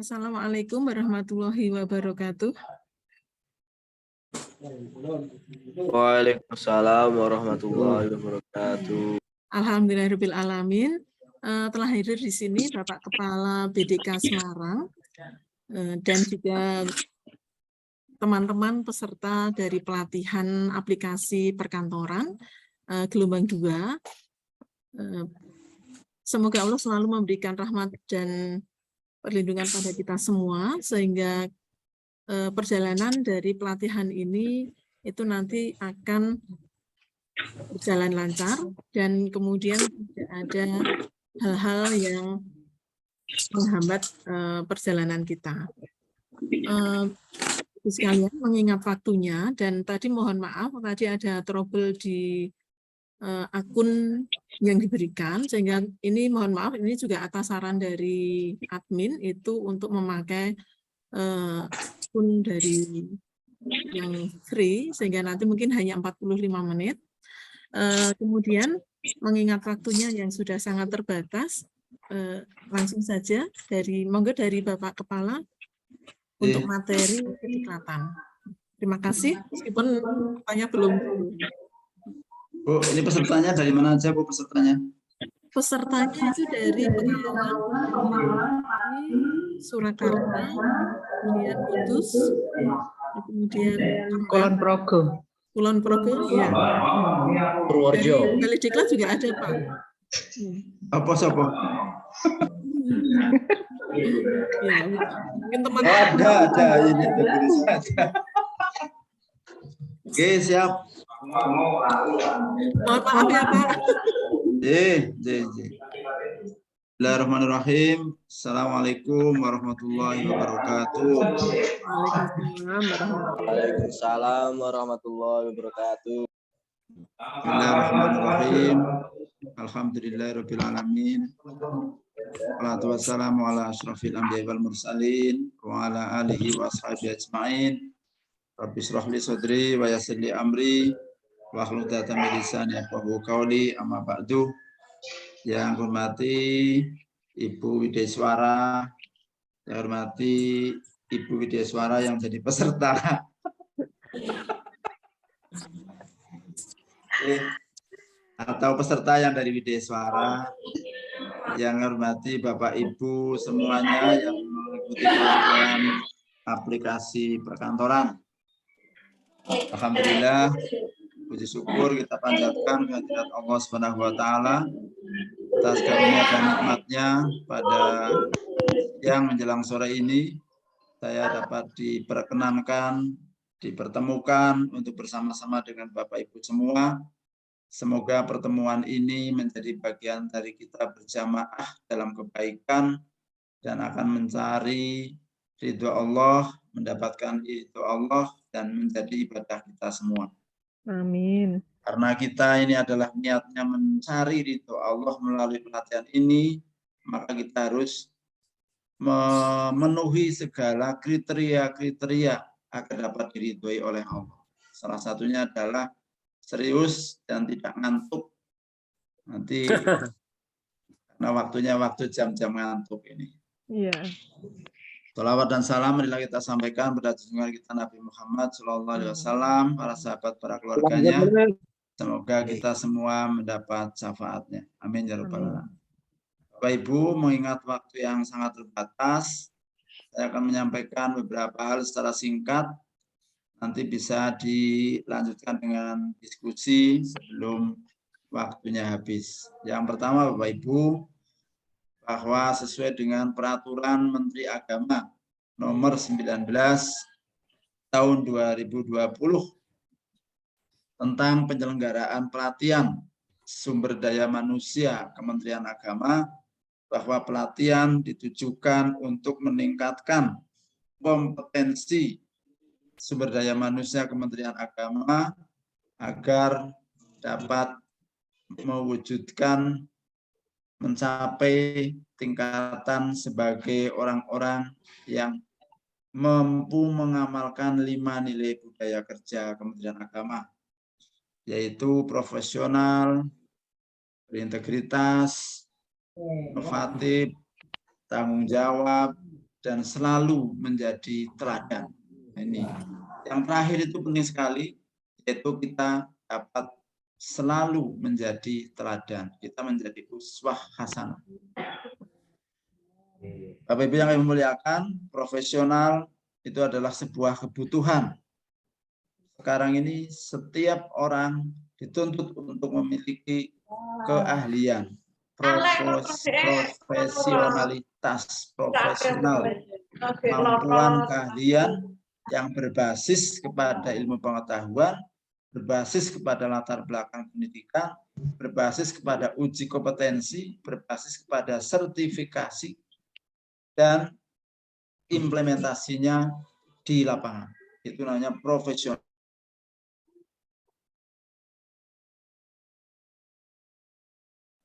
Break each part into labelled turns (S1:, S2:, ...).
S1: Assalamualaikum warahmatullahi wabarakatuh.
S2: Waalaikumsalam warahmatullahi wabarakatuh.
S1: Alhamdulillahirabbil alamin. Telah hadir di sini Bapak Kepala BDK Semarang dan juga teman-teman peserta dari pelatihan aplikasi perkantoran gelombang 2. Semoga Allah selalu memberikan rahmat dan perlindungan pada kita semua sehingga perjalanan dari pelatihan ini itu nanti akan berjalan lancar dan kemudian tidak ada hal-hal yang menghambat perjalanan kita. Sekalian mengingat waktunya dan tadi mohon maaf tadi ada trouble di akun yang diberikan sehingga ini mohon maaf ini juga atas saran dari admin itu untuk memakai akun dari yang free sehingga nanti mungkin hanya 45 menit. Kemudian mengingat waktunya yang sudah sangat terbatas, langsung saja monggo dari Bapak Kepala untuk materi kediklatan. Terima kasih, meskipun tanya belum.
S3: Bu, ini pesertanya dari mana aja Bu pesertanya?
S1: Pesertanya itu dari Pekalongan, Surakarta, kemudian Kudus, kemudian
S4: Kulon Progo.
S1: Kulon Progo, ya.
S2: Purworejo.
S1: Dari Balai juga ada Pak.
S3: Apa?
S1: Ya, mungkin teman.
S3: Ada ini ada. Oke, siap.
S1: Mohon maaf ya Pak.
S3: Bismillahirrahmanirrahim. Assalamualaikum warahmatullahi wabarakatuh.
S2: Waalaikumsalam warahmatullahi wabarakatuh.
S3: Bismillahirrahmanirrahim. Alhamdulillahirabbil alamin. Wassalatu wassalamu ala asyrafil anbiya'i wal mursalin wa ala alihi wa ashabihi ajmain. Rabbi shrah li sadri wa yassir li amri wa hlul 'uqdatam min lisani yafqahu qawli, amma ba'du. Yang hormati Ibu Wideswara, yang hormati Ibu Wideswara yang jadi peserta. Atau peserta yang dari Wideswara, yang hormati Bapak Ibu semuanya yang mengikuti pelatihan aplikasi perkantoran. Alhamdulillah, puji syukur kita panjatkan kehadirat Allah Subhanahu wa taala atas karunia dan nikmatnya pada yang menjelang sore ini saya dapat diperkenankan, dipertemukan untuk bersama-sama dengan Bapak Ibu semua Semoga pertemuan ini menjadi bagian dari kita berjamaah dalam kebaikan dan akan mencari ridho Allah, mendapatkan ridho Allah, dan menjadi ibadah kita semua.
S4: Amin.
S3: Karena kita ini adalah niatnya mencari ridho Allah melalui pelatihan ini, maka kita harus memenuhi segala kriteria-kriteria agar dapat diridhoi oleh Allah. Salah satunya adalah serius dan tidak ngantuk. Nanti karena waktunya waktu jam-jam ngantuk ini.
S4: Iya.
S3: Shalawat dan salam marilah kita sampaikan pada junjungan kita Nabi Muhammad SAW, para sahabat, para keluarganya. Semoga kita semua mendapat syafaatnya. Amin ya rabbal alamin. Bapak Ibu, mengingat waktu yang sangat terbatas, saya akan menyampaikan beberapa hal secara singkat. Nanti bisa dilanjutkan dengan diskusi sebelum waktunya habis. Yang pertama Bapak Ibu, bahwa sesuai dengan peraturan Menteri Agama nomor 19 tahun 2020 tentang penyelenggaraan pelatihan sumber daya manusia Kementerian Agama, bahwa pelatihan ditujukan untuk meningkatkan kompetensi sumber daya manusia Kementerian Agama agar dapat mewujudkan mencapai tingkatan sebagai orang-orang yang mampu mengamalkan 5 nilai budaya kerja Kementerian Agama, yaitu profesional, berintegritas, inovatif, tanggung jawab, dan selalu menjadi teladan. Ini yang terakhir itu penting sekali, yaitu kita dapat selalu menjadi teladan, kita menjadi uswah hasanah. Bapak Ibu yang kami muliakan, profesional itu adalah sebuah kebutuhan. Sekarang ini setiap orang dituntut untuk memiliki keahlian, profesionalitas, profesional, kemampuan, keahlian yang berbasis kepada ilmu pengetahuan, berbasis kepada latar belakang pendidikan, berbasis kepada uji kompetensi, berbasis kepada sertifikasi, dan implementasinya di lapangan. Itu namanya profesional.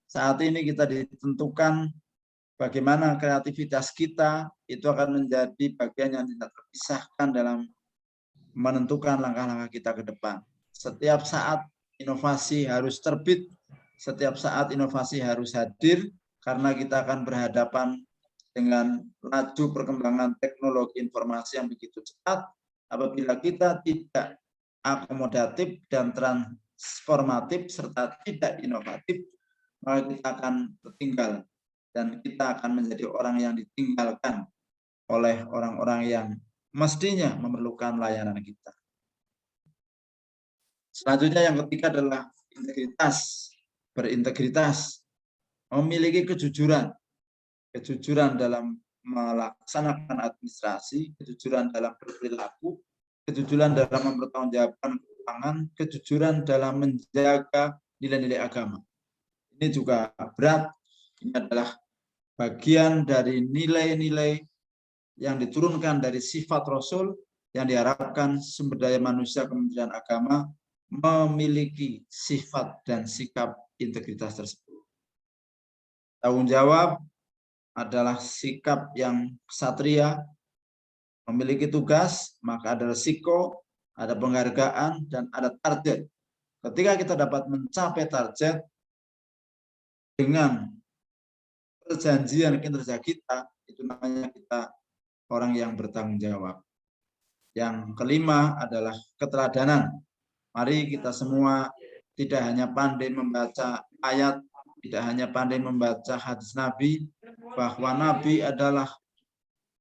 S3: Saat ini kita ditentukan bagaimana kreativitas kita itu akan menjadi bagian yang tidak terpisahkan dalam menentukan langkah-langkah kita ke depan. Setiap saat inovasi harus terbit, setiap saat inovasi harus hadir, karena kita akan berhadapan dengan laju perkembangan teknologi informasi yang begitu cepat. Apabila kita tidak akomodatif dan transformatif serta tidak inovatif, maka kita akan tertinggal dan kita akan menjadi orang yang ditinggalkan oleh orang-orang yang mestinya memerlukan layanan kita. Selanjutnya yang ketiga adalah integritas, berintegritas, memiliki kejujuran dalam melaksanakan administrasi, kejujuran dalam berperilaku, kejujuran dalam mempertanggungjawabkan keuangan, kejujuran dalam menjaga nilai-nilai agama. Ini juga berat, ini adalah bagian dari nilai-nilai yang diturunkan dari sifat Rasul yang diharapkan sumber daya manusia Kementerian Agama memiliki sifat dan sikap integritas tersebut. Tanggung jawab adalah sikap yang ksatria, memiliki tugas, maka ada resiko, ada penghargaan, dan ada target. Ketika kita dapat mencapai target dengan perjanjian kinerja kita, itu namanya kita orang yang bertanggung jawab. Yang kelima adalah keteladanan. Mari kita semua tidak hanya pandai membaca ayat, tidak hanya pandai membaca hadis Nabi, bahwa Nabi adalah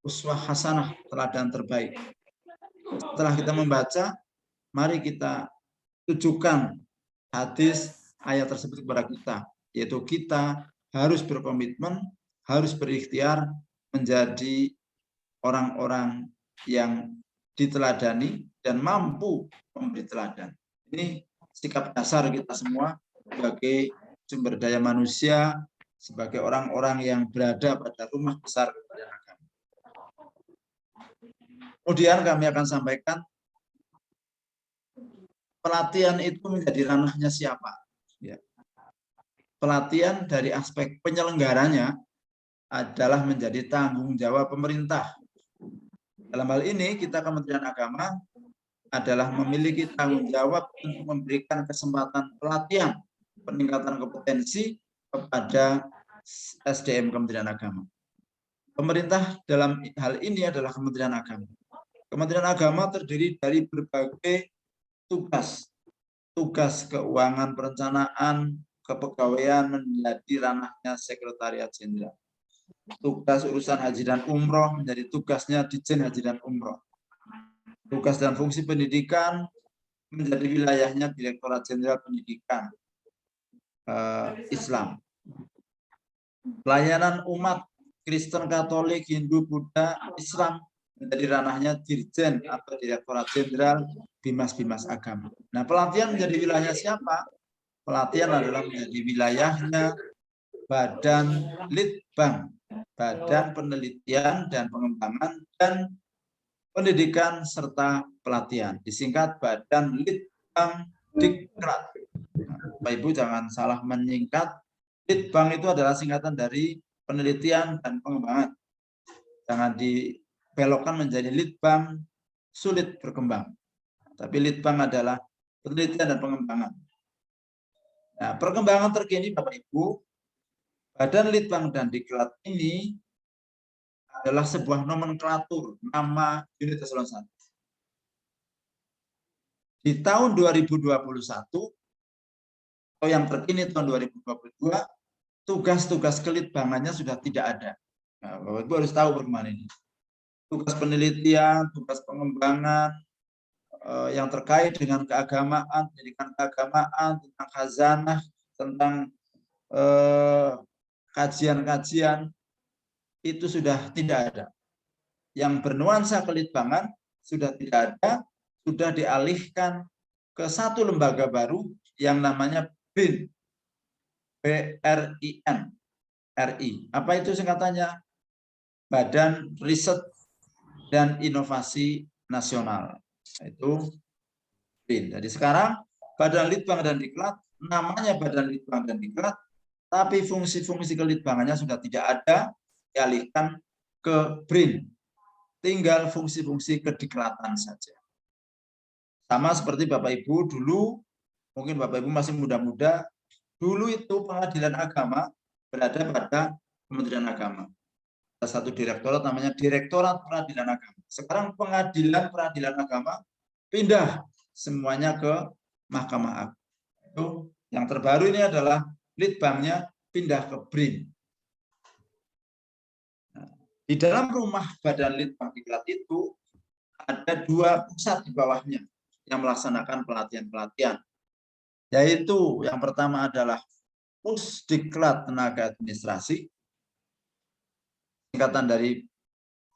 S3: uswah hasanah, teladan terbaik. Setelah kita membaca, mari kita tujukan hadis ayat tersebut kepada kita, yaitu kita harus berkomitmen, harus berikhtiar menjadi orang-orang yang diteladani dan mampu memberi teladan. Ini sikap dasar kita semua sebagai sumber daya manusia, sebagai orang-orang yang berada pada rumah besar kementerian agama. Kemudian kami akan sampaikan pelatihan itu menjadi ranahnya siapa. Ya. Pelatihan dari aspek penyelenggaranya adalah menjadi tanggung jawab pemerintah. Dalam hal ini kita Kementerian Agama adalah memiliki tanggung jawab untuk memberikan kesempatan pelatihan peningkatan kompetensi kepada SDM Kementerian Agama. Pemerintah dalam hal ini adalah Kementerian Agama. Kementerian Agama terdiri dari berbagai tugas. Tugas keuangan, perencanaan, kepegawaian menjadi ranahnya Sekretariat Jenderal. Tugas urusan haji dan umroh menjadi tugasnya Ditjen Haji dan Umroh. Tugas dan fungsi pendidikan menjadi wilayahnya Direktorat Jenderal Pendidikan Islam. Pelayanan umat Kristen, Katolik, Hindu, Buddha, Islam menjadi ranahnya Dirjen atau Direktorat Jenderal Bimas-Bimas Agama. Nah, pelatihan menjadi wilayah siapa? Pelatihan adalah menjadi wilayahnya Badan Litbang, Badan Penelitian dan Pengembangan dan Pendidikan serta Pelatihan, disingkat Badan Litbang Diklat. Nah, Bapak Ibu jangan salah menyingkat. Litbang itu adalah singkatan dari penelitian dan pengembangan. Jangan dibelokkan menjadi Litbang sulit berkembang. Tapi Litbang adalah penelitian dan pengembangan. Nah, perkembangan terkini Bapak Ibu, Badan Litbang dan Diklat ini adalah sebuah nomenklatur nama unit eselon 1. Di tahun 2021 atau yang terkini tahun 2022, tugas-tugas kelitbangannya sudah tidak ada. Nah, Bapak Ibu harus tahu bagaimana ini. Tugas penelitian, tugas pengembangan yang terkait dengan keagamaan, pendidikan keagamaan, tentang khazanah, tentang kajian-kajian itu sudah tidak ada. Yang bernuansa kelitbangan sudah tidak ada, sudah dialihkan ke satu lembaga baru yang namanya BRIN. BRIN. RI. Apa itu singkatannya? Badan Riset dan Inovasi Nasional. Itu BRIN. Jadi sekarang Badan Litbang dan Diklat namanya Badan Litbang dan Diklat, tapi fungsi-fungsi kelitbangannya sudah tidak ada, dialihkan ke BRIN. Tinggal fungsi-fungsi kediklatan saja. Sama seperti Bapak Ibu dulu, mungkin Bapak Ibu masih muda-muda, dulu itu pengadilan agama berada pada Kementerian Agama. Ada satu direktorat namanya Direktorat Peradilan Agama. Sekarang peradilan agama pindah semuanya ke Mahkamah Agung. Itu yang terbaru ini adalah Litbangnya pindah ke BRIN. Nah, di dalam rumah Badan Litbang Diklat itu ada dua pusat di bawahnya yang melaksanakan pelatihan-pelatihan. Yaitu yang pertama adalah Pusdiklat Tenaga Administrasi, singkatan dari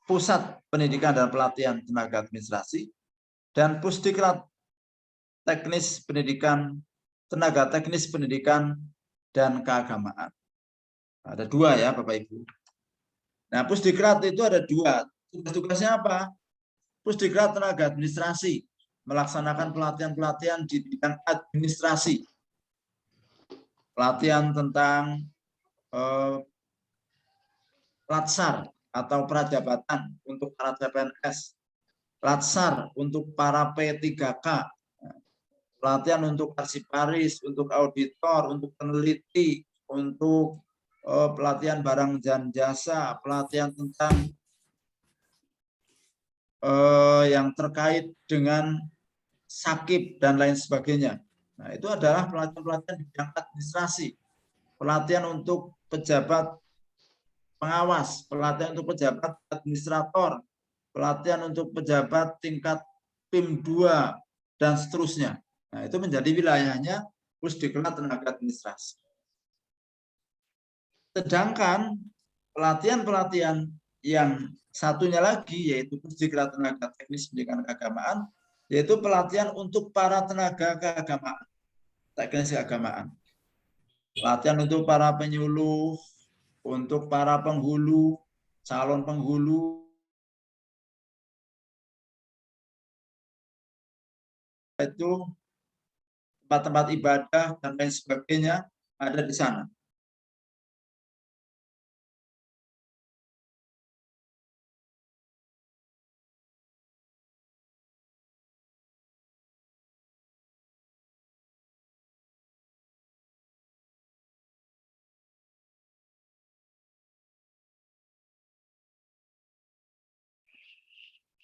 S3: Pusat Pendidikan dan Pelatihan Tenaga Administrasi, dan Pusdiklat Teknis Pendidikan, Tenaga Teknis Pendidikan dan Keagamaan. Ada dua ya Bapak Ibu. Nah, Pusdiklat itu ada dua. Tugas-tugasnya apa? Pusdiklat Tenaga Administrasi melaksanakan pelatihan-pelatihan di bidang administrasi. Pelatihan tentang Latsar atau prajabatan untuk para CPNS, Latsar untuk para P3K, pelatihan untuk arsiparis, untuk auditor, untuk peneliti, untuk pelatihan barang dan jasa, pelatihan tentang yang terkait dengan sakit dan lain sebagainya. Nah, itu adalah pelatihan-pelatihan di bidang administrasi, pelatihan untuk pejabat pengawas, pelatihan untuk pejabat administrator, pelatihan untuk pejabat tingkat PIM 2, dan seterusnya. Nah, itu menjadi wilayahnya Pusdiklat Tenaga Administrasi. Sedangkan pelatihan-pelatihan yang satunya lagi, yaitu Pusdiklat Tenaga Teknis Pendidikan Keagamaan, yaitu pelatihan untuk para tenaga keagamaan, teknis keagamaan. Pelatihan untuk para penyuluh, untuk para penghulu, calon penghulu, itu tempat-tempat ibadah dan lain sebagainya ada di sana.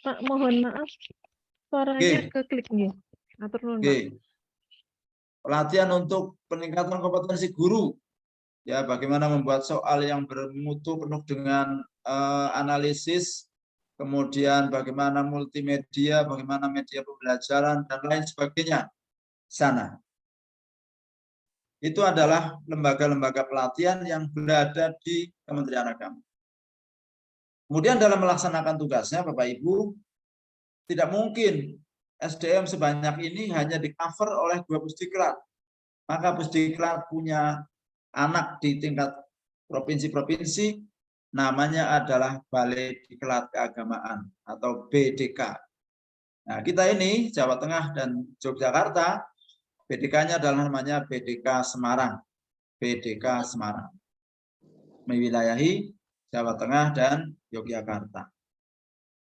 S1: Pak, mohon maaf, suaranya
S3: Oke.
S1: keklik nih. Atur nuhun, Pak.
S3: Oke. Pelatihan untuk peningkatan kompetensi guru. Ya, bagaimana membuat soal yang bermutu penuh dengan analisis, kemudian bagaimana multimedia, bagaimana media pembelajaran, dan lain sebagainya. Sana. Itu adalah lembaga-lembaga pelatihan yang berada di Kementerian Agama. Kemudian dalam melaksanakan tugasnya, Bapak Ibu, tidak mungkin SDM sebanyak ini hanya di-cover oleh 2 pusdiklat. Maka pusdiklat punya anak di tingkat provinsi-provinsi, namanya adalah Balai Diklat Keagamaan atau BDK. Nah, kita ini Jawa Tengah dan Yogyakarta, BDK-nya adalah namanya BDK Semarang. BDK Semarang. Mewilayahi Jawa Tengah dan Yogyakarta.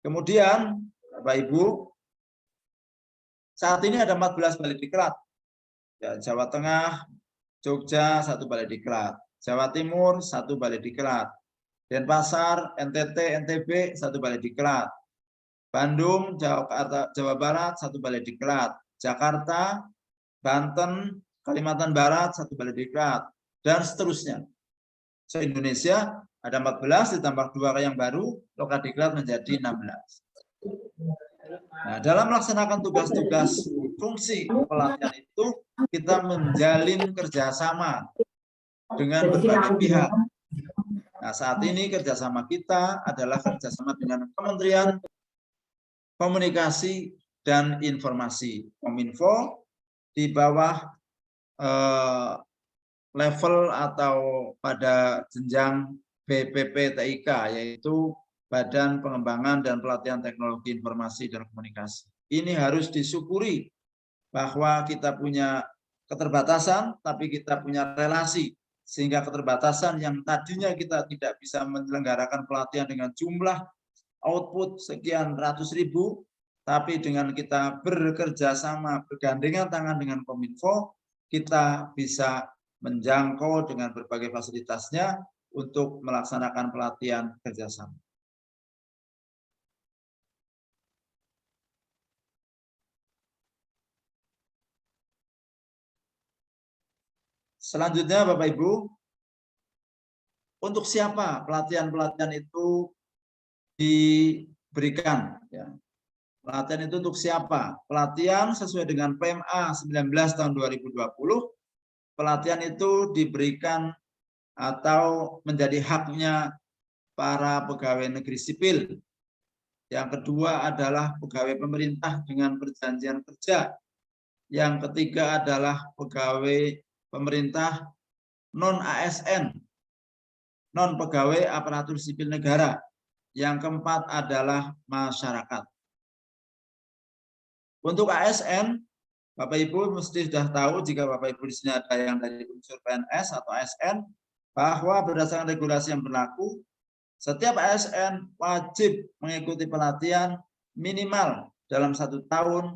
S3: Kemudian, Bapak Ibu, saat ini ada 14 balai diklat. Ya, Jawa Tengah, Jogja, 1 balai diklat. Jawa Timur, 1 balai diklat. Denpasar, NTT, NTB, 1 balai diklat. Bandung, Jawa Barat, 1 balai diklat. Jakarta, Banten, Kalimantan Barat, 1 balai diklat. Dan seterusnya. Se-Indonesia ada 14 ditambah 2 yang baru, Lokadiklat menjadi 16. Nah, dalam melaksanakan tugas-tugas fungsi pelatihan itu, kita menjalin kerjasama dengan berbagai pihak. Nah, saat ini kerjasama kita adalah kerjasama dengan Kementerian Komunikasi dan Informasi, Kominfo, di bawah level atau pada jenjang BPP TIK, yaitu Badan Pengembangan dan Pelatihan Teknologi Informasi dan Komunikasi. Ini harus disyukuri bahwa kita punya keterbatasan, tapi kita punya relasi, sehingga keterbatasan yang tadinya kita tidak bisa menyelenggarakan pelatihan dengan jumlah output sekian ratus ribu, tapi dengan kita bekerja sama, bergandengan tangan dengan Kominfo, kita bisa menjangkau dengan berbagai fasilitasnya untuk melaksanakan pelatihan kerjasama. Selanjutnya, Bapak Ibu, untuk siapa pelatihan-pelatihan itu diberikan? Ya. Pelatihan itu untuk siapa? Pelatihan sesuai dengan PMA 19 tahun 2020, pelatihan itu diberikan atau menjadi haknya para pegawai negeri sipil. Yang kedua adalah pegawai pemerintah dengan perjanjian kerja. Yang ketiga adalah pegawai pemerintah non-ASN, non-pegawai aparatur sipil negara. Yang keempat adalah masyarakat. Untuk ASN, Bapak Ibu mesti sudah tahu, jika Bapak Ibu di sini ada yang dari unsur PNS atau ASN, bahwa berdasarkan regulasi yang berlaku, setiap ASN wajib mengikuti pelatihan minimal dalam 1 tahun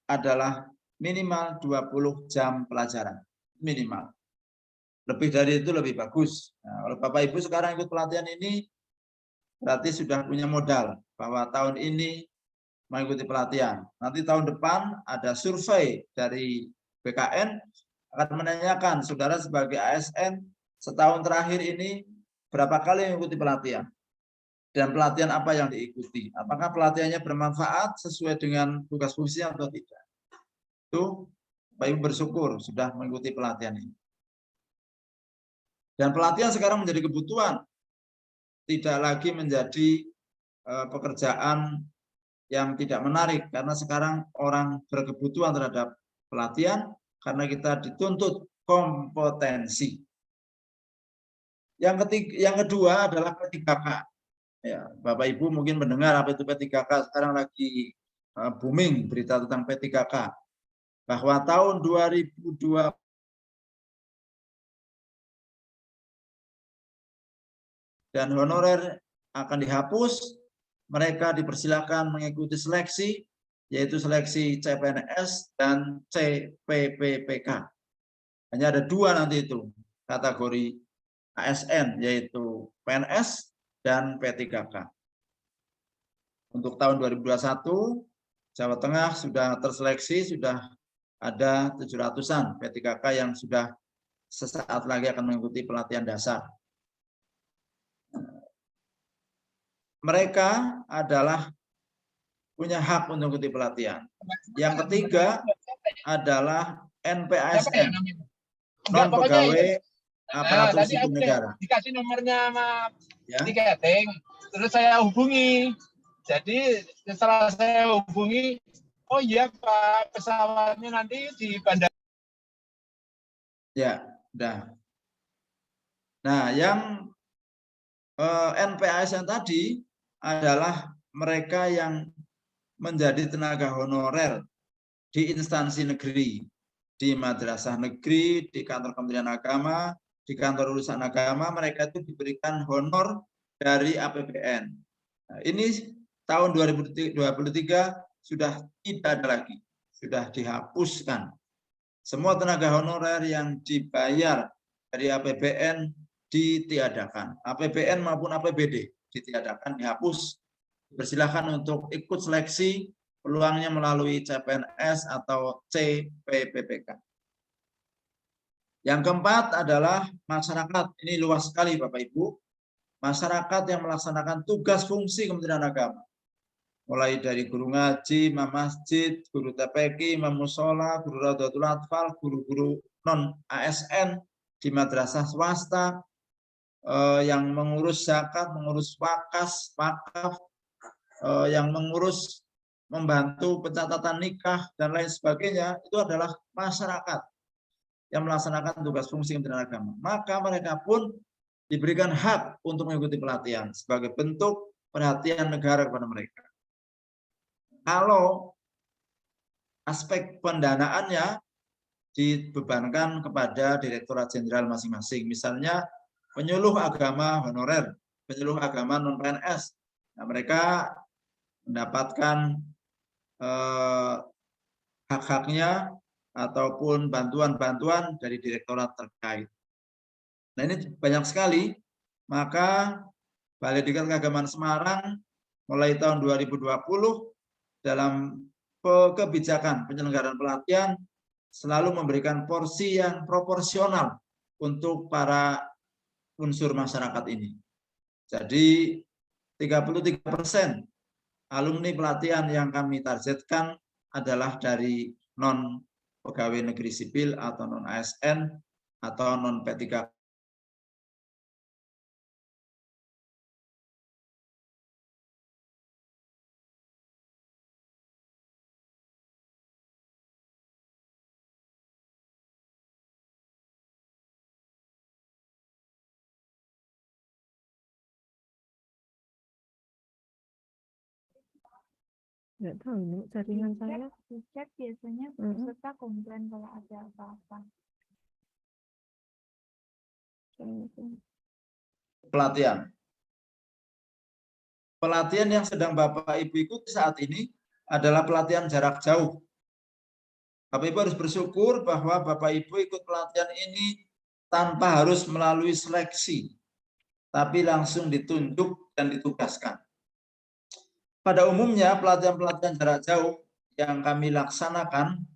S3: adalah minimal 20 jam pelajaran. Minimal. Lebih dari itu lebih bagus. Nah, kalau Bapak Ibu sekarang ikut pelatihan ini, berarti sudah punya modal bahwa tahun ini mengikuti pelatihan. Nanti tahun depan ada survei dari BKN akan menanyakan saudara sebagai ASN setahun terakhir ini berapa kali mengikuti pelatihan dan pelatihan apa yang diikuti. Apakah pelatihannya bermanfaat sesuai dengan tugas fungsinya atau tidak. Itu Bapak Ibu bersyukur sudah mengikuti pelatihan ini. Dan pelatihan sekarang menjadi kebutuhan, tidak lagi menjadi pekerjaan yang tidak menarik, karena sekarang orang berkebutuhan terhadap pelatihan karena kita dituntut kompetensi. Yang kedua adalah P3K. Ya, Bapak Ibu mungkin mendengar apa itu P3K, sekarang lagi booming berita tentang P3K. Bahwa tahun 2020 dan honorer akan dihapus, mereka dipersilakan mengikuti seleksi, yaitu seleksi CPNS dan CPPPK. Hanya ada dua nanti itu kategori ASN, yaitu PNS dan P3K. Untuk tahun 2021, Jawa Tengah sudah terseleksi, sudah ada 700-an P3K yang sudah sesaat lagi akan mengikuti pelatihan dasar. Mereka adalah punya hak untuk mengikuti pelatihan. Yang ketiga adalah NPASN, non pegawai aparatur sipil negara.
S5: Dikasih nomornya sama
S3: Ya.
S5: tiketing, terus saya hubungi. Jadi setelah saya hubungi, oh iya Pak, pesawatnya nanti di bandara.
S3: Ya, udah. Nah, yang NPASN tadi adalah mereka yang menjadi tenaga honorer di instansi negeri, di madrasah negeri, di kantor Kementerian Agama, di kantor urusan agama, mereka itu diberikan honor dari APBN. Nah, ini tahun 2023 sudah tidak ada lagi, sudah dihapuskan. Semua tenaga honorer yang dibayar dari APBN ditiadakan. APBN maupun APBD ditiadakan, dihapus. Persilahkan untuk ikut seleksi, peluangnya melalui CPNS atau CPPPK. Yang keempat adalah masyarakat. Ini luas sekali Bapak Ibu. Masyarakat yang melaksanakan tugas fungsi Kementerian Agama. Mulai dari guru ngaji, imam masjid, guru TPQ, imam musola, guru Raudatul Atfal, guru-guru non-ASN di madrasah swasta, yang mengurus zakat, mengurus wakaf, yang mengurus membantu pencatatan nikah dan lain sebagainya, itu adalah masyarakat yang melaksanakan tugas fungsi Kementerian Agama. Maka mereka pun diberikan hak untuk mengikuti pelatihan sebagai bentuk perhatian negara kepada mereka. Kalau aspek pendanaannya dibebankan kepada Direktorat Jenderal masing-masing, misalnya penyuluh agama honorer, penyuluh agama non-PNS, nah, mereka mendapatkan hak-haknya ataupun bantuan-bantuan dari direktorat terkait. Nah, ini banyak sekali. Maka Balai Diklat Keagamaan Semarang mulai tahun 2020 dalam kebijakan penyelenggaraan pelatihan selalu memberikan porsi yang proporsional untuk para unsur masyarakat ini. Jadi 33% alumni pelatihan yang kami targetkan adalah dari non pegawai negeri sipil atau non ASN atau non P3K.
S1: Nggak tahu ini jaringan saya.
S6: Di chat biasanya peserta komplain kalau ada apa-apa.
S3: Pelatihan. Pelatihan yang sedang Bapak Ibu ikuti saat ini adalah pelatihan jarak jauh. Bapak Ibu harus bersyukur bahwa Bapak Ibu ikut pelatihan ini tanpa harus melalui seleksi, tapi langsung ditunjuk dan ditugaskan. Pada umumnya pelatihan-pelatihan jarak jauh yang kami laksanakan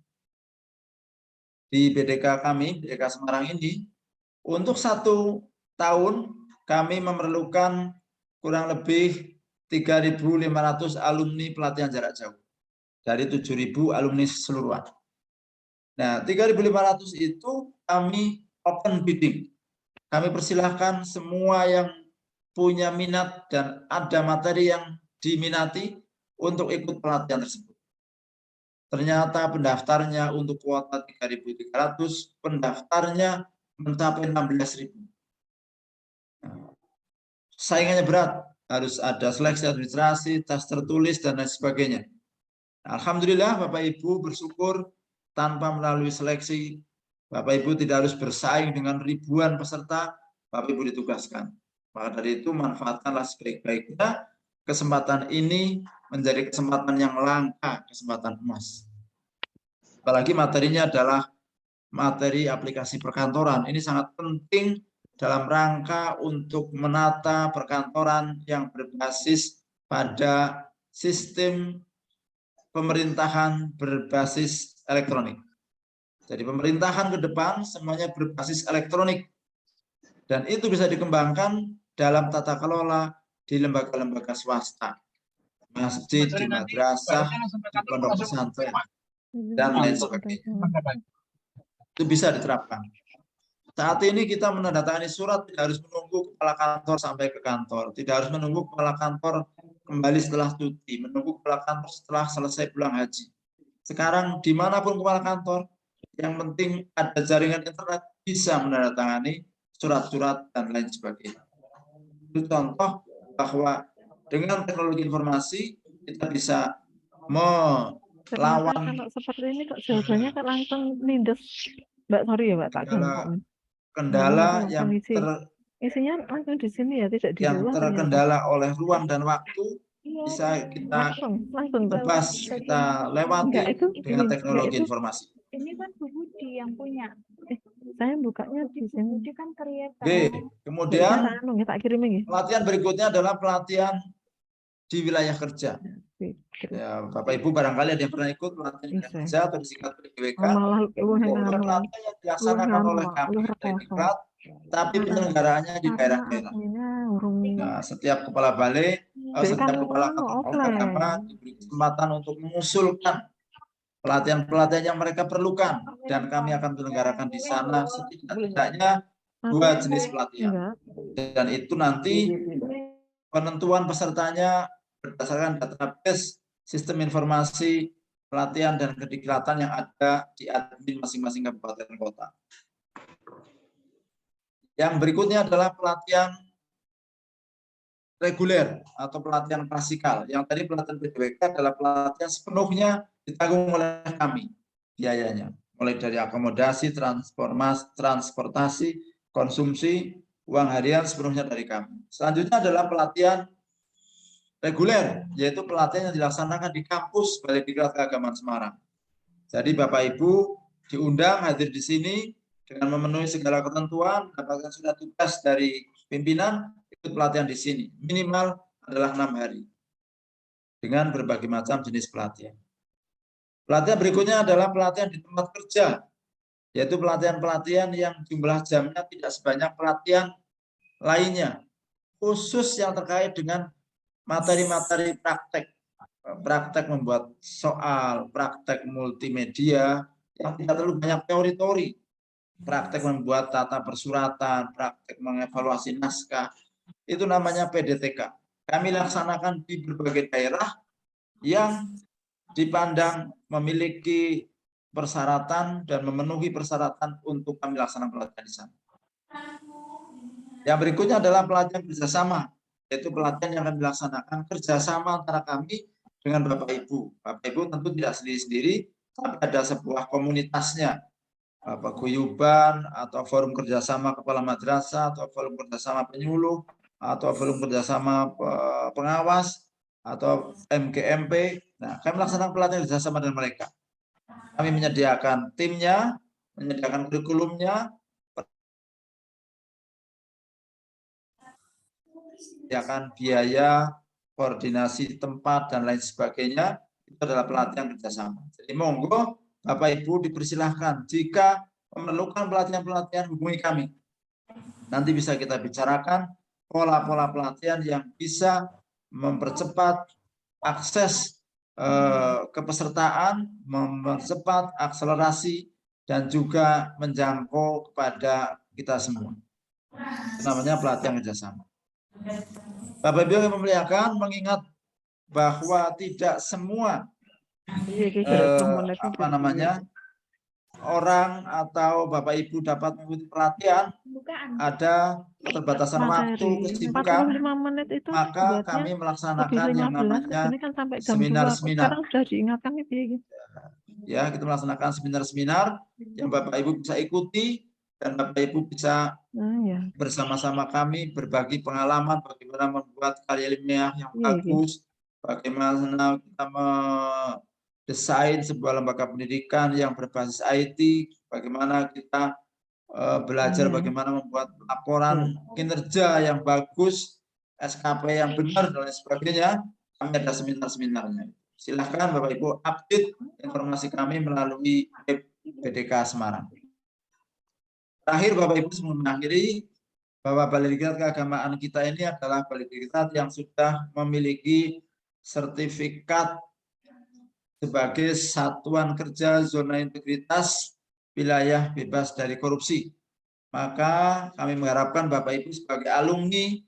S3: di BDK kami, BDK Semarang ini, untuk 1 tahun kami memerlukan kurang lebih 3.500 alumni pelatihan jarak jauh dari 7.000 alumni keseluruhan. Nah, 3.500 itu kami open bidding. Kami persilahkan semua yang punya minat dan ada materi yang diminati untuk ikut pelatihan tersebut. ternyata pendaftarnya untuk kuota 3.300, pendaftarnya mencapai 16.000. Saingannya berat, harus ada seleksi administrasi, tes tertulis, dan lain sebagainya. Alhamdulillah Bapak Ibu bersyukur tanpa melalui seleksi, Bapak Ibu tidak harus bersaing dengan ribuan peserta, Bapak Ibu ditugaskan. Maka dari itu manfaatkanlah sebaik-baiknya kesempatan ini menjadi kesempatan yang langka, kesempatan emas. Apalagi materinya adalah materi aplikasi perkantoran. Ini sangat penting dalam rangka untuk menata perkantoran yang berbasis pada sistem pemerintahan berbasis elektronik. Jadi pemerintahan ke depan semuanya berbasis elektronik. Dan itu bisa dikembangkan dalam tata kelola di lembaga-lembaga swasta, masjid, di madrasah, di pondok pesantren, dan lain sebagainya. Itu bisa diterapkan. Saat ini kita menandatangani surat tidak harus menunggu kepala kantor sampai ke kantor, tidak harus menunggu kepala kantor kembali setelah cuti, menunggu kepala kantor setelah selesai pulang haji. Sekarang dimanapun kepala kantor, yang penting ada jaringan internet, bisa menandatangani surat-surat dan lain sebagainya. Itu contoh bahwa dengan teknologi informasi kita bisa melawan.
S4: Kalau seperti ini kok jawabannya kok langsung lindes, Mbak. Sorry ya Mbak, tak ganggu.
S3: Kendala yang
S4: isinya langsung di sini ya, tidak di luar.
S3: Terkendala oleh ruang dan waktu, bisa kita bebas, kita lewati dengan teknologi informasi.
S6: Ini kan Bu Budi yang punya.
S4: Saya bukanya di sini.
S6: Budi kan kreator.
S3: Kemudian pelatihan berikutnya adalah pelatihan di wilayah kerja. Ya, Bapak Ibu barangkali ada yang pernah ikut pelatihan kerja atau disingkat PDWK. Pelatihan yang dilaksanakan oleh kami Teknikrat, tapi penyelenggaraannya di daerah-daerah. Nah, setiap kepala balai, setiap kepala kantor agama diberi kesempatan untuk mengusulkan pelatihan-pelatihan yang mereka perlukan, dan kami akan menyelenggarakan di sana setidaknya 2 jenis pelatihan. Dan itu nanti penentuan pesertanya berdasarkan database sistem informasi pelatihan dan kedikiratan yang ada di admin masing-masing kabupaten kota. Yang berikutnya adalah pelatihan reguler atau pelatihan klasikal. Yang tadi pelatihan PDWK adalah pelatihan sepenuhnya ditanggung oleh kami biayanya, mulai dari akomodasi, transportasi, konsumsi, uang harian sepenuhnya dari kami. Selanjutnya adalah pelatihan reguler, yaitu pelatihan yang dilaksanakan di kampus Balai Diklat Keagamaan Semarang. Jadi Bapak Ibu diundang hadir di sini dengan memenuhi segala ketentuan, dapatkan surat tugas dari pimpinan, ikut pelatihan di sini. Minimal adalah 6 hari dengan berbagai macam jenis pelatihan. Pelatihan berikutnya adalah pelatihan di tempat kerja, yaitu pelatihan-pelatihan yang jumlah jamnya tidak sebanyak pelatihan lainnya, khusus yang terkait dengan materi-materi praktek membuat soal, praktek multimedia yang tidak terlalu banyak teori-teori, praktek membuat tata persuratan, praktek mengevaluasi naskah, itu namanya PDTK. Kami laksanakan di berbagai daerah yang dipandang memiliki persyaratan dan memenuhi persyaratan untuk kami laksanakan pelatihan di sana. Yang berikutnya adalah pelatihan kerjasama, yaitu pelatihan yang akan dilaksanakan kerjasama antara kami dengan Bapak Ibu. Bapak Ibu tentu tidak sendiri-sendiri, tapi ada sebuah komunitasnya, paguyuban atau forum kerjasama kepala madrasah, atau forum kerjasama penyuluh, atau forum kerjasama pengawas, atau MGMP. Nah, kami melaksanakan pelatihan kerjasama dengan mereka. Kami menyediakan timnya, menyediakan kurikulumnya, menyediakan biaya, koordinasi tempat, dan lain sebagainya. Itu adalah pelatihan kerjasama. Jadi monggo Bapak Ibu dipersilahkan jika memerlukan pelatihan-pelatihan hubungi kami. Nanti bisa kita bicarakan pola-pola pelatihan yang bisa mempercepat akses kepesertaan, mempercepat akselerasi, dan juga menjangkau kepada kita semua. Itu namanya pelatihan kerjasama. Bapak Ibu yang memuliakan, mengingat bahwa tidak semua
S4: Iya, iki jarak 10 menit itu
S3: apa namanya, orang atau Bapak Ibu dapat mengikuti pelatihan,
S6: Bukaan.
S3: ada keterbatasan waktu,
S4: materi
S3: kesibukan,
S4: 45 menit itu
S3: maka
S4: buatnya
S3: kami
S4: lebih
S3: melaksanakan yang
S4: 15
S3: namanya
S4: ini kan sampai jam 2.
S3: seminar-seminar.
S4: Sekarang sudah diingatkan gitu.
S3: Ya, kita melaksanakan seminar-seminar yang Bapak Ibu bisa ikuti dan Bapak Ibu bisa
S4: Ya.
S3: bersama-sama kami berbagi pengalaman bagaimana membuat karya ilmiah yang
S4: Iya,
S3: bagus, bagaimana kita mendesain sebuah lembaga pendidikan yang berbasis IT, bagaimana kita belajar
S4: Iya.
S3: bagaimana membuat laporan kinerja yang bagus, SKP yang benar dan lain sebagainya. Kami ada seminar-seminarnya. Silahkan Bapak Ibu update informasi kami melalui web BDK Semarang. Terakhir Bapak Ibu sebelum mengakhiri, bahwa Balai Diklat Keagamaan kita ini adalah Balai Diklat yang sudah memiliki sertifikat sebagai satuan kerja zona integritas wilayah bebas dari korupsi. Maka kami mengharapkan Bapak Ibu sebagai alumni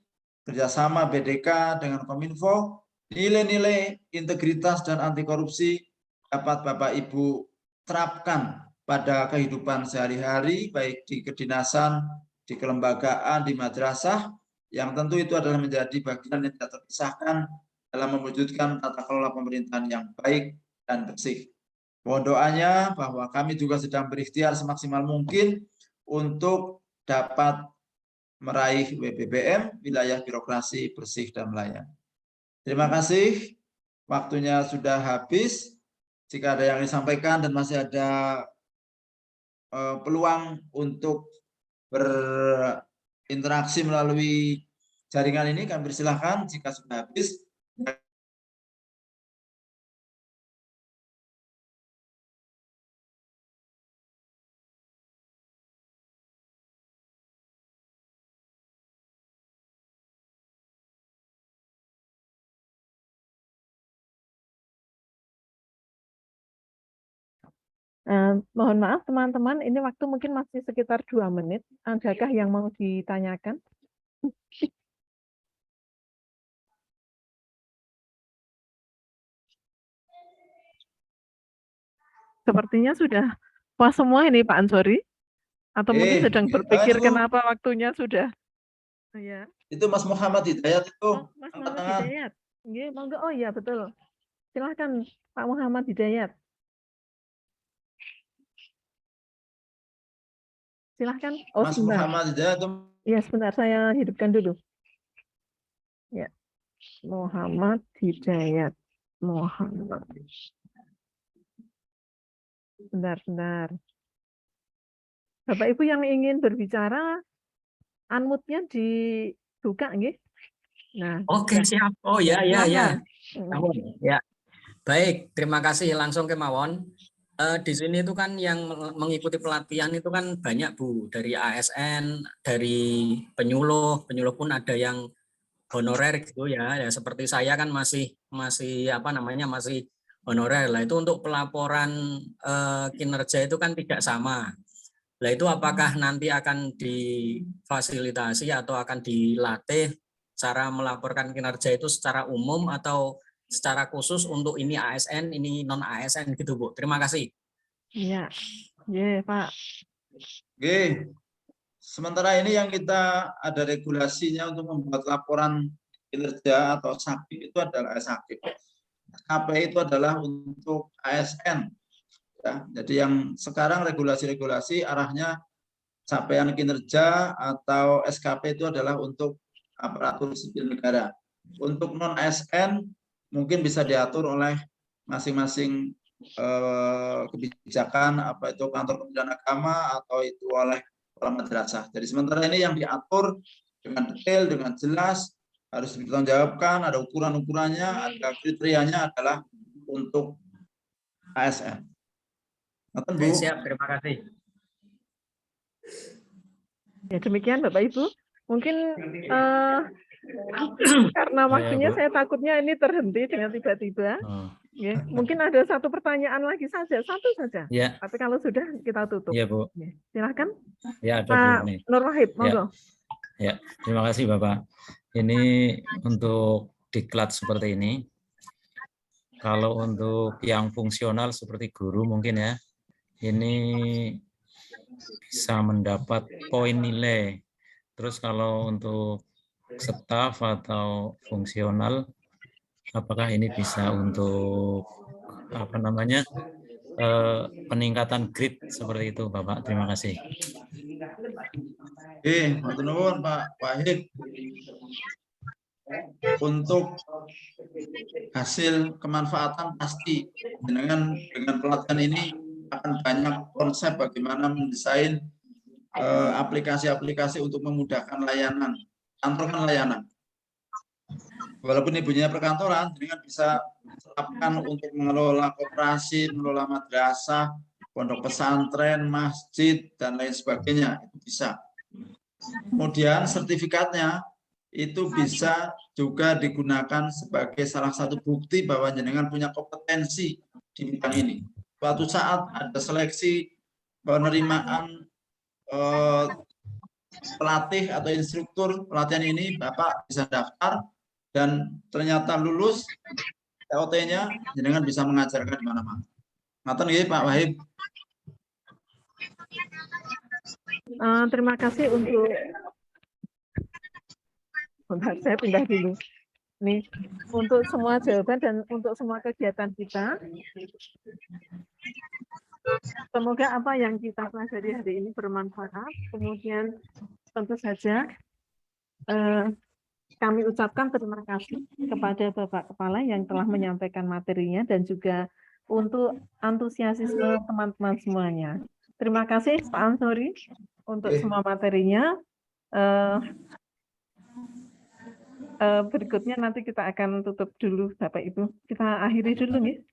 S3: kerjasama BDK dengan Kominfo, nilai-nilai integritas dan anti korupsi dapat Bapak Ibu terapkan pada kehidupan sehari-hari, baik di kedinasan, di kelembagaan, di madrasah, yang tentu itu adalah menjadi bagian yang tidak terpisahkan dalam mewujudkan tata kelola pemerintahan yang baik dan bersih. Mohon doanya bahwa kami juga sedang berikhtiar semaksimal mungkin untuk dapat meraih WBBM, wilayah birokrasi bersih dan melayani. Terima kasih, waktunya sudah habis. Jika ada yang disampaikan dan masih ada peluang untuk berinteraksi melalui jaringan ini, kami persilahkan. Jika sudah habis,
S4: Mohon maaf teman-teman, ini waktu mungkin masih sekitar 2 menit. Adakah yang mau ditanyakan? Sepertinya sudah puas semua ini Pak Ansori. Atau mungkin sedang berpikir kenapa waktunya sudah. Ya.
S3: Itu Mas Muhammad Hidayat itu.
S4: Mas Muhammad Hidayat. Monggo. Oh iya betul. Silahkan Pak Muhammad Hidayat. Silahkan. Oh,
S3: Mas
S4: sebentar.
S3: Muhammad Hidayat.
S4: Ya, sebentar saya hidupkan dulu. Ya. Muhammad Hidayat. Muhammad. Bentar. Bapak Ibu yang ingin berbicara, unmute-nya dibuka nggih? Nah.
S7: Oke, siap. Oh ya. Ya. Baik, terima kasih langsung ke Mawon. Di sini itu kan yang mengikuti pelatihan itu kan banyak Bu, dari ASN, dari penyuluh pun ada yang honorer gitu ya. Ya seperti saya kan masih masih honorer lah. Itu untuk pelaporan kinerja itu kan tidak sama. Lah itu apakah nanti akan difasilitasi atau akan dilatih cara melaporkan kinerja itu secara umum atau secara khusus untuk ini ASN, ini non ASN gitu Bu. Terima kasih.
S4: Iya, Pak.
S3: Oke. Sementara ini yang kita ada regulasinya untuk membuat laporan kinerja atau SAKI itu adalah SAKI. SKP itu adalah untuk ASN. Ya, jadi yang sekarang regulasi-regulasi arahnya capaian kinerja atau SKP itu adalah untuk aparatur sipil negara. Untuk non ASN mungkin bisa diatur oleh masing-masing kebijakan, apa itu kantor Kementerian Agama atau itu oleh kepala madrasah. Jadi sementara ini yang diatur dengan detail, dengan jelas, harus dipertanggungjawabkan, ada ukuran-ukurannya, ada kriterianya adalah untuk ASN.
S7: Oke, siap, terima kasih.
S4: Ya demikian Bapak Ibu. Mungkin karena waktunya saya takutnya ini terhenti dengan tiba-tiba. Ya, mungkin ada satu pertanyaan lagi saja, satu saja.
S8: Ya.
S4: Tapi kalau sudah kita tutup.
S8: Ya Bu.
S4: Ya, silakan.
S8: Ya ada
S4: Pak
S8: Bu nih.
S4: Nur Wahid, monggo.
S8: Ya, terima kasih Bapak. Ini untuk diklat seperti ini. Kalau untuk yang fungsional seperti guru mungkin ya, ini bisa mendapat poin nilai. Terus kalau untuk staf atau fungsional, apakah ini bisa untuk apa namanya peningkatan grade seperti itu, Bapak? Terima kasih.
S3: Matur nuwun Pak Wahid. Untuk hasil kemanfaatan pasti dengan pelatihan ini akan banyak konsep bagaimana mendesain aplikasi-aplikasi untuk memudahkan layanan, kantongan layanan. Walaupun ibunya perkantoran, dengan bisa terapkan untuk mengelola koperasi, mengelola madrasah, pondok pesantren, masjid, dan lain sebagainya. Itu bisa. Kemudian sertifikatnya itu bisa juga digunakan sebagai salah satu bukti bahwa jenengan punya kompetensi di bidang ini. Suatu saat ada seleksi penerimaan pelatih atau instruktur pelatihan ini, Bapak bisa daftar dan ternyata lulus TOT-nya, jenengan bisa mengajarkan di mana-mana. Ngaten nggih Pak Wahid.
S4: Terima kasih untuk saya pindah dulu. Nih, untuk semua jawaban dan untuk semua kegiatan kita. Semoga apa yang kita pelajari hari ini bermanfaat. Kemudian tentu saja kami ucapkan terima kasih kepada Bapak Kepala yang telah menyampaikan materinya dan juga untuk antusiasisme teman-teman semuanya. Terima kasih Pak Ansori untuk semua materinya. Berikutnya nanti kita akan tutup dulu Bapak Ibu. Kita akhiri dulu nih.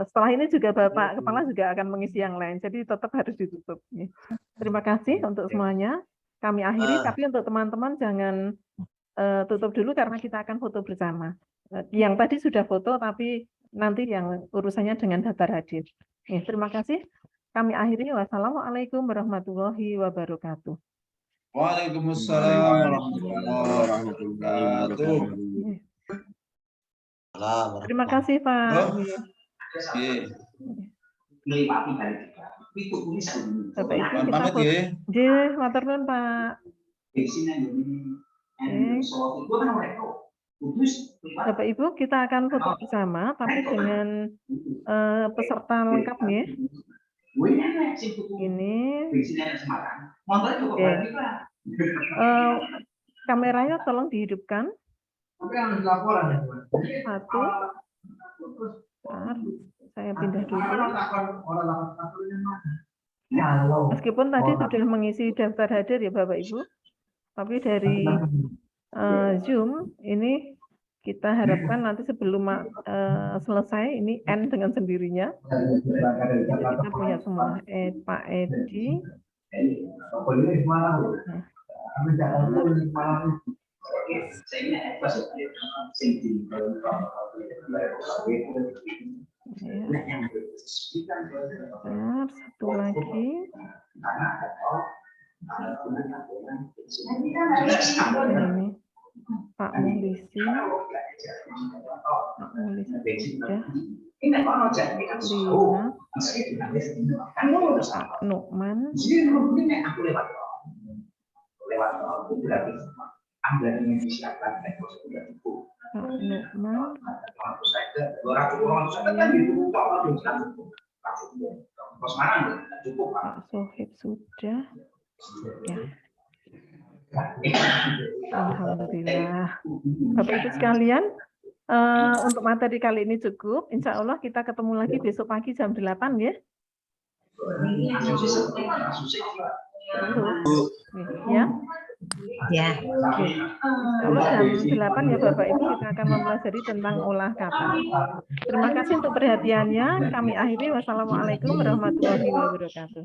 S4: Setelah ini juga Bapak Kepala juga akan mengisi yang lain, jadi tetap harus ditutup. Terima kasih untuk semuanya. Kami akhiri, tapi untuk teman-teman jangan tutup dulu karena kita akan foto bersama. Yang tadi sudah foto, tapi nanti yang urusannya dengan daftar hadir. Terima kasih. Kami akhiri. Wassalamualaikum warahmatullahi wabarakatuh.
S3: Waalaikumsalam warahmatullahi wabarakatuh.
S4: Terima kasih Pak. Bapak Ibu kita foto. Matur nuwun Pak. Bapak Ibu kita akan foto bersama, tapi dengan peserta lengkap nih. Ini. Kameranya tolong dihidupkan. Satu. Saya pindah dulu. Meskipun tadi sudah mengisi daftar hadir ya Bapak Ibu, tapi dari Zoom ini kita harapkan nanti sebelum selesai ini end dengan sendirinya. Kita punya semua Pak Edi. Satu lagi. Ini Pak Mulisi. Pak Mulisi sudah. Lina. Pak Nukman. Pak Sohib sudah. Ya. Alhamdulillah. Bapak Ibu sekalian, untuk materi kali ini cukup. Insya Allah kita ketemu lagi besok pagi jam 8 ya. Ya. Ya. Kalau jam 8 ya Bapak Ibu kita akan mempelajari tentang olah kata. Terima kasih untuk perhatiannya. Kami akhiri. Wassalamualaikum warahmatullahi wabarakatuh.